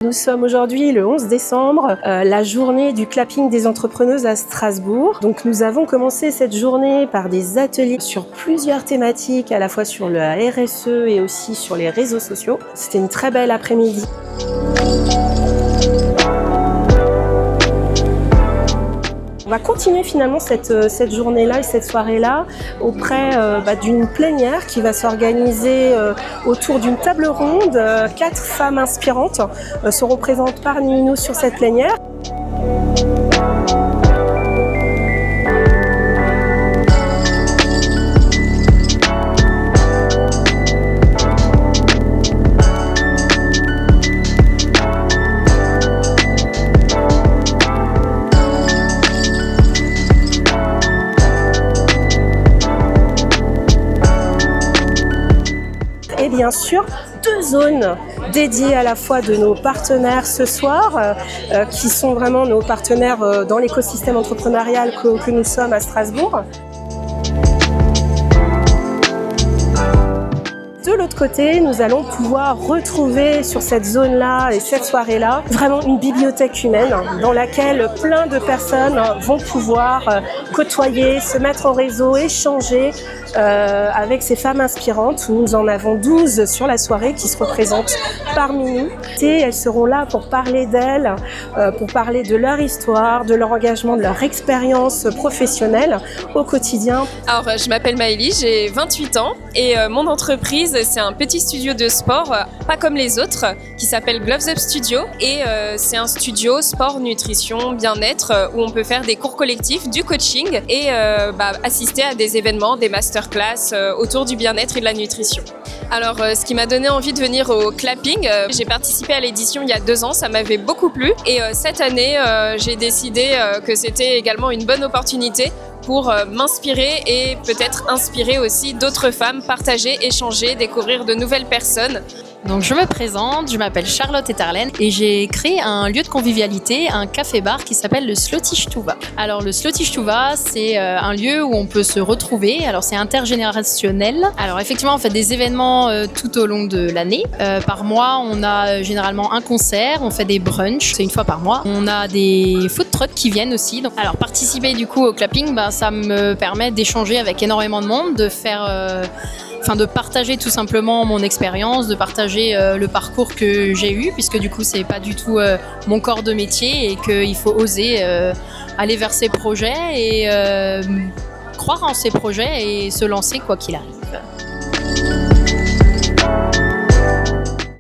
Nous sommes aujourd'hui le 11 décembre, la journée du clapping des entrepreneuses à Strasbourg. Donc nous avons commencé cette journée par des ateliers sur plusieurs thématiques, à la fois sur la RSE et aussi sur les réseaux sociaux. C'était une très belle après-midi. On va continuer finalement cette journée-là et cette soirée-là auprès d'une plénière qui va s'organiser autour d'une table ronde. 4 femmes inspirantes seront présentes parmi nous sur cette plénière. Et bien sûr, 2 zones dédiées à la fois de nos partenaires ce soir, qui sont vraiment nos partenaires dans l'écosystème entrepreneurial que nous sommes à Strasbourg. De l'autre côté, nous allons pouvoir retrouver sur cette zone-là et cette soirée-là vraiment une bibliothèque humaine dans laquelle plein de personnes vont pouvoir côtoyer, se mettre en réseau, échanger avec ces femmes inspirantes. Nous en avons 12 sur la soirée qui se représentent parmi nous. Et elles seront là pour parler d'elles, pour parler de leur histoire, de leur engagement, de leur expérience professionnelle au quotidien. Alors, je m'appelle Maëlie, j'ai 28 ans et mon entreprise, c'est un petit studio de sport, pas comme les autres, qui s'appelle Gloves Up Studio. Et c'est un studio sport, nutrition, bien-être, où on peut faire des cours collectifs, du coaching et assister à des événements, des masterclass autour du bien-être et de la nutrition. Alors, ce qui m'a donné envie de venir au clapping, j'ai participé à l'édition il y a 2 ans, ça m'avait beaucoup plu. Et cette année, j'ai décidé que c'était également une bonne opportunité pour m'inspirer et peut-être inspirer aussi d'autres femmes, partager, échanger, découvrir de nouvelles personnes. Donc je me présente, je m'appelle Charlotte Etterlen et j'ai créé un lieu de convivialité, un café-bar qui s'appelle le Slotichtouva. Alors le Slotichtouva, c'est un lieu où on peut se retrouver. Alors c'est intergénérationnel. Alors effectivement, on fait des événements tout au long de l'année. Par mois, on a généralement un concert, on fait des brunchs, c'est une fois par mois. On a des food trucks qui viennent aussi. Donc, alors participer du coup au clapping, ça me permet d'échanger avec énormément de monde, de faire... de partager tout simplement mon expérience, de partager le parcours que j'ai eu, puisque du coup c'est pas du tout mon corps de métier et qu'il faut oser aller vers ses projets et croire en ses projets et se lancer quoi qu'il arrive.